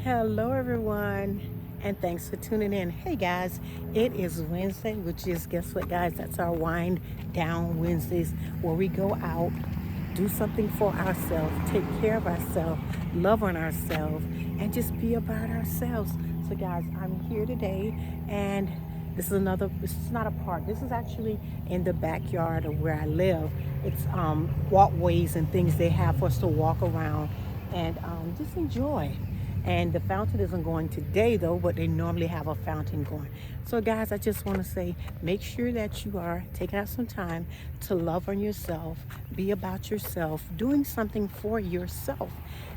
Hello, everyone, and thanks for tuning in. Hey, guys, it is Wednesday, which is, guess what, guys? That's our wind down Wednesdays where we go out, do something for ourselves, take care of ourselves, love on ourselves, and just be about ourselves. So, guys, I'm here today, and this is not a park. This is actually in the backyard of where I live. It's walkways and things they have for us to walk around and just enjoy. And the fountain isn't going today though, but they normally have a fountain going. So guys, I just want to say, make sure that you are taking out some time to love on yourself, be about yourself, doing something for yourself.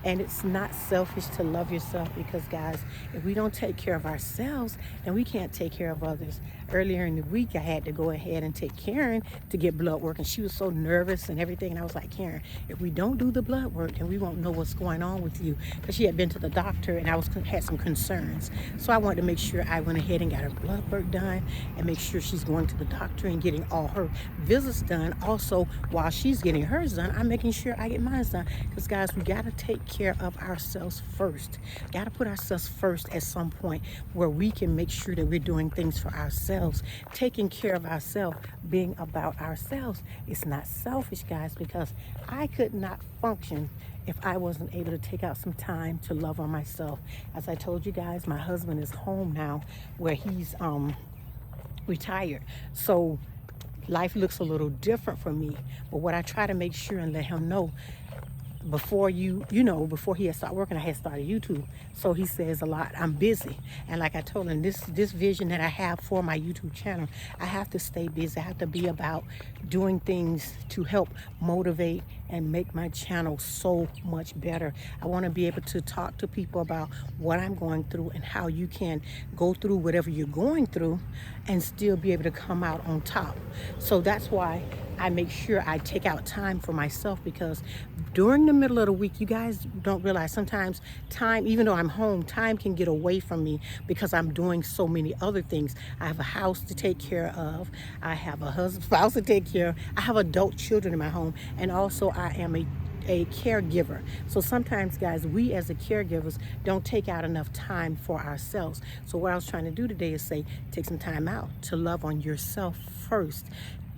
And it's not selfish to love yourself because guys, if we don't take care of ourselves, then we can't take care of others. Earlier in the week, I had to go ahead and take Karen to get blood work, and she was so nervous and everything. And I was like, Karen, if we don't do the blood work, then we won't know what's going on with you, because she had been to the doctor and had some concerns. So I wanted to make sure I went ahead and got her blood work done and make sure she's going to the doctor and getting all her visits done. Also, while she's getting hers done, I'm making sure I get mine done, because guys, we got to take care of ourselves first. Got to put ourselves first at some point where we can make sure that we're doing things for ourselves, taking care of ourselves, being about ourselves. It's not selfish, guys, because I could not function if I wasn't able to take out some time to love on myself. As I told you guys, my husband is home now where he's retired. So life looks a little different for me. But what I try to make sure and let him know, before before he had started working, I had started YouTube. So he says a lot, I'm busy. And like I told him, this vision that I have for my YouTube channel, I have to stay busy. I have to be about doing things to help motivate and make my channel so much better. I want to be able to talk to people about what I'm going through and how you can go through whatever you're going through and still be able to come out on top. So that's why I make sure I take out time for myself, because during the middle of the week, you guys don't realize sometimes time, even though I'm home, time can get away from me because I'm doing so many other things. I have a house to take care of. I have a spouse to take care of. I have adult children in my home. And also I am a caregiver. So sometimes, guys, we as the caregivers don't take out enough time for ourselves. So what I was trying to do today is say, take some time out to love on yourself first.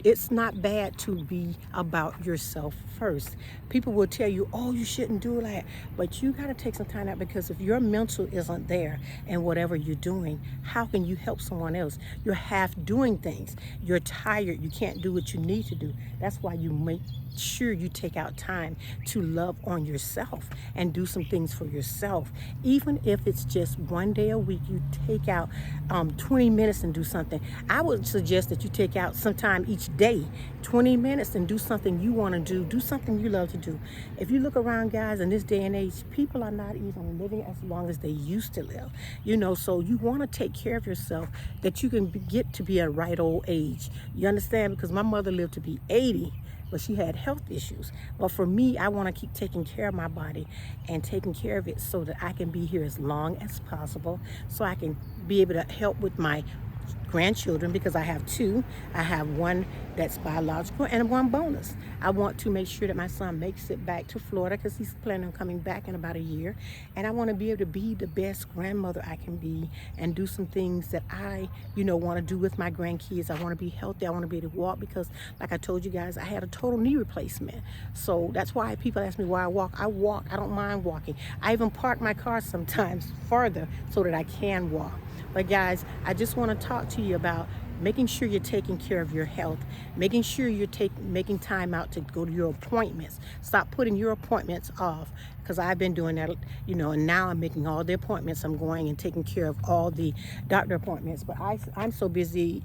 It's not bad to be about yourself first. People will tell you, oh, you shouldn't do that. But you got to take some time out, because if your mental isn't there in whatever you're doing, how can you help someone else? You're half doing things. You're tired. You can't do what you need to do. That's why you make sure you take out time to love on yourself and do some things for yourself. Even if it's just one day a week, you take out 20 minutes and do something. I would suggest that you take out some time each day, 20 minutes, and do something you want to do something you love to do. If you look around, guys, in this day and age, people are not even living as long as they used to live. So you want to take care of yourself that you can get to be a right old age. You understand? Because my mother lived to be 80, but she had health issues. But for me, I want to keep taking care of my body and taking care of it so that I can be here as long as possible, so I can be able to help with my grandchildren, because I have two. I have one that's biological and one bonus. I want to make sure that my son makes it back to Florida, because he's planning on coming back in about a year. And I want to be able to be the best grandmother I can be and do some things that I, want to do with my grandkids. I want to be healthy. I want to be able to walk, because like I told you guys, I had a total knee replacement. So that's why people ask me why I walk. I walk. I don't mind walking. I even park my car sometimes farther so that I can walk. But guys, I just want to talk to you about making sure you're taking care of your health, making sure you're making time out to go to your appointments. Stop putting your appointments off. because I've been doing that, and now I'm making all the appointments. I'm going and taking care of all the doctor appointments. But I'm so busy,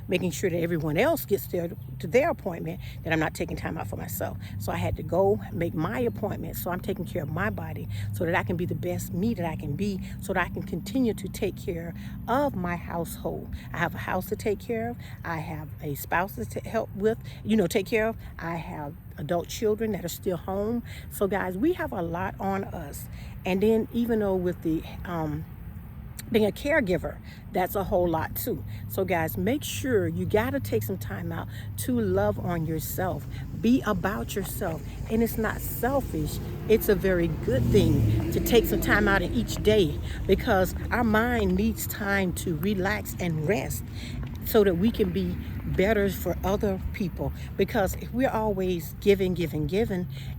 making sure that everyone else gets to their appointment that I'm not taking time out for myself. So I had to go make my appointment. So I'm taking care of my body so that I can be the best me that I can be, so that I can continue to take care of my household. I have a house to take care of. I have a spouse to help with, take care of. I have adult children that are still home. So guys, we have a lot on us. And then even though with the being a caregiver, that's a whole lot too. So guys, make sure you gotta take some time out to love on yourself. Be about yourself. And it's not selfish. It's a very good thing to take some time out in each day, because our mind needs time to relax and rest so that we can be better for other people. Because if we're always giving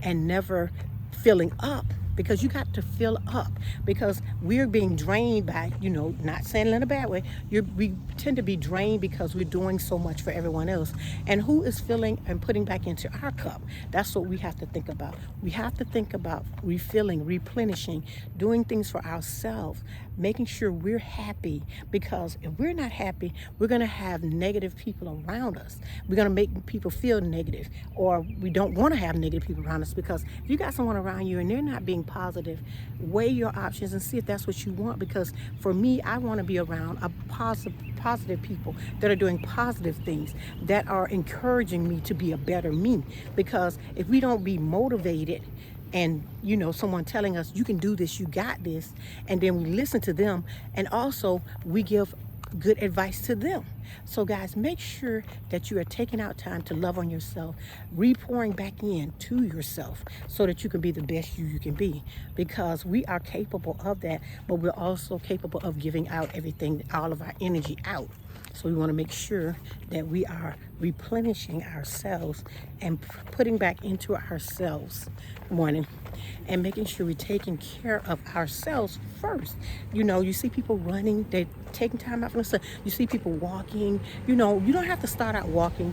and never filling up, because you got to fill up, because we're being drained by, not saying it in a bad way, we tend to be drained because we're doing so much for everyone else. And who is filling and putting back into our cup? That's what we have to think about. We have to think about refilling, replenishing, doing things for ourselves, making sure we're happy, because if we're not happy, we're going to have negative people around us. We're going to make people feel negative, or we don't want to have negative people around us, because if you got someone around you and they're not being positive, weigh your options and see if that's what you want. Because for me, I want to be around a positive people that are doing positive things, that are encouraging me to be a better me. Because if we don't be motivated, and someone telling us you can do this, you got this, and then we listen to them, and also we give good advice to them. So guys, make sure that you are taking out time to love on yourself, repouring back in to yourself, so that you can be the best you can be. Because we are capable of that, but we're also capable of giving out everything, all of our energy out. So we want to make sure that we are replenishing ourselves and putting back into ourselves morning, and making sure we're taking care of ourselves first. You see people running, they're taking time out for themselves. You see people walking, you don't have to start out walking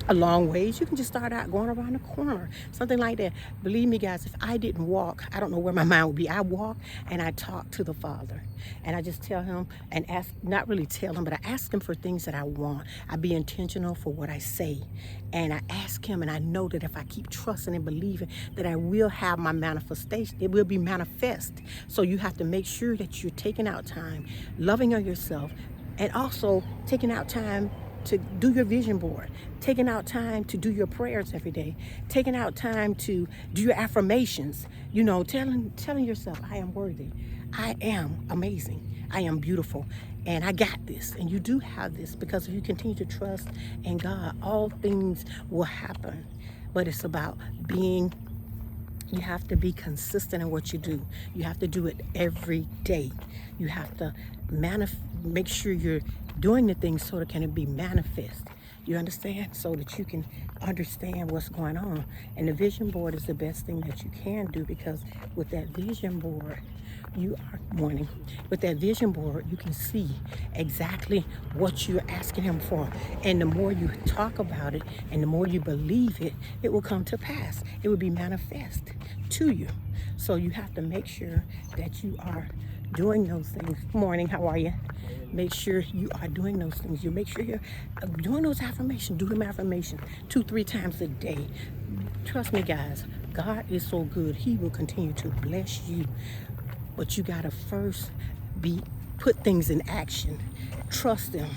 a long ways. You can just start out going around the corner, something like that. Believe me guys, if I didn't walk, I don't know where my mind would be. I walk and I talk to the Father, and I just tell him and ask, not really tell him, but I ask him for things that I want. I be intentional for what I say, and I ask him, and I know that if I keep trusting and believing, that I will have my manifestation. It will be manifest. So you have to make sure that you're taking out time, loving on yourself, and also taking out time to do your vision board, taking out time to do your prayers every day, taking out time to do your affirmations, telling yourself, I am worthy, I am amazing, I am beautiful, and I got this. And you do have this, because if you continue to trust in God, all things will happen. But it's about you have to be consistent in what you do. You have to do it every day. You have to make sure you're doing the things so that it can be manifest. You understand? So that you can understand what's going on. And the vision board is the best thing that you can do, because with that vision board, with that vision board, you can see exactly what you're asking him for. And the more you talk about it and the more you believe it, it will come to pass. It will be manifest to you. So you have to make sure that you are doing those things. Morning, how are you? Make sure you are doing those things. You make sure you're doing those affirmations. Do them affirmation 2-3 times a day. Trust me guys, God is so good. He will continue to bless you. But you gotta first put things in action. Trust him.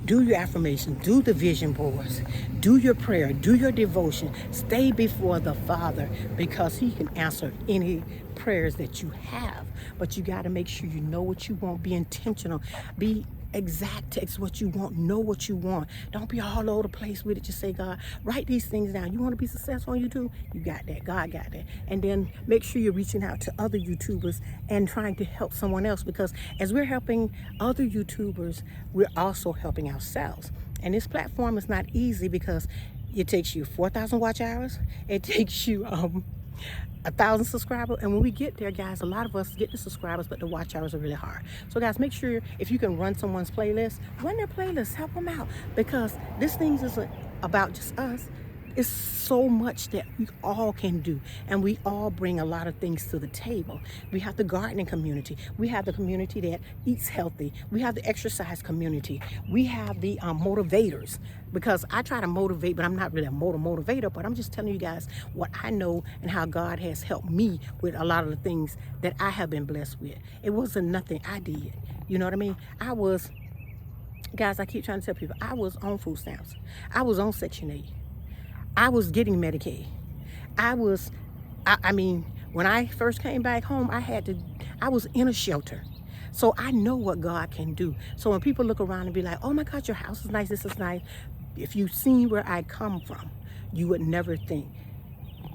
Do your affirmation, do the vision boards, do your prayer, do your devotion. Stay before the Father, because he can answer any prayers that you have. But you got to make sure you know what you want. Be intentional. Be exact. Text what you want. Know what you want. Don't be all over the place with it. Just say, God, write these things down. You want to be successful on YouTube? You got that. God got that. And then make sure you're reaching out to other YouTubers and trying to help someone else, because as we're helping other YouTubers, we're also helping ourselves. And this platform is not easy, because it takes you 4,000 watch hours. It takes you 1,000 subscribers, and when we get there, guys, a lot of us get the subscribers, but the watch hours are really hard. So guys, make sure if you can run someone's playlist, run their playlist, help them out, because this thing isn't about just us. It's so much that we all can do, and we all bring a lot of things to the table. We have the gardening community. We have the community that eats healthy. We have the exercise community. We have the motivators, because I try to motivate, but I'm not really a motivator, but I'm just telling you guys what I know and how God has helped me with a lot of the things that I have been blessed with. It wasn't nothing I did. You know what I mean? Guys, I keep trying to tell people, I was on food stamps. I was on Section 8. I was getting Medicaid. I mean, when I first came back home, I was in a shelter. So I know what God can do. So when people look around and be like, oh my God, your house is nice, this is nice. If you seen where I come from, you would never think.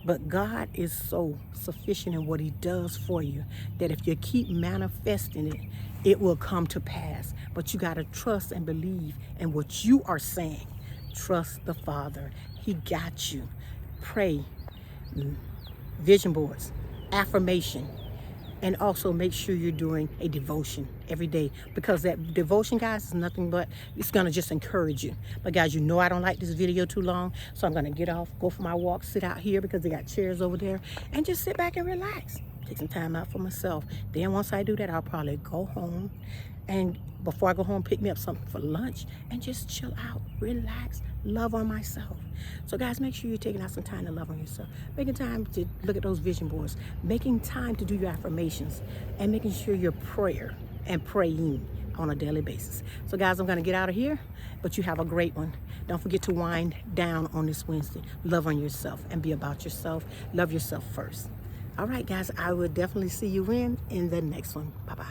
But God is so sufficient in what he does for you that if you keep manifesting it, it will come to pass. But you got to trust and believe in what you are saying. Trust the Father. He got you. Pray, vision boards, affirmation, and also make sure you're doing a devotion every day, because that devotion, guys, is nothing but, it's going to just encourage you. But guys, you know I don't like this video too long, so I'm going to get off, go for my walk, sit out here because they got chairs over there, and just sit back and relax. Take some time out for myself. Then once I do that, I'll probably go home, and before I go home, pick me up something for lunch and just chill out, relax, love on myself. So guys, make sure you're taking out some time to love on yourself, making time to look at those vision boards, making time to do your affirmations, and making sure you're praying on a daily basis. So guys, I'm going to get out of here, but you have a great one. Don't forget to wind down on this Wednesday. Love on yourself and be about yourself. Love yourself first. All right, guys, I will definitely see you in the next one. Bye-bye.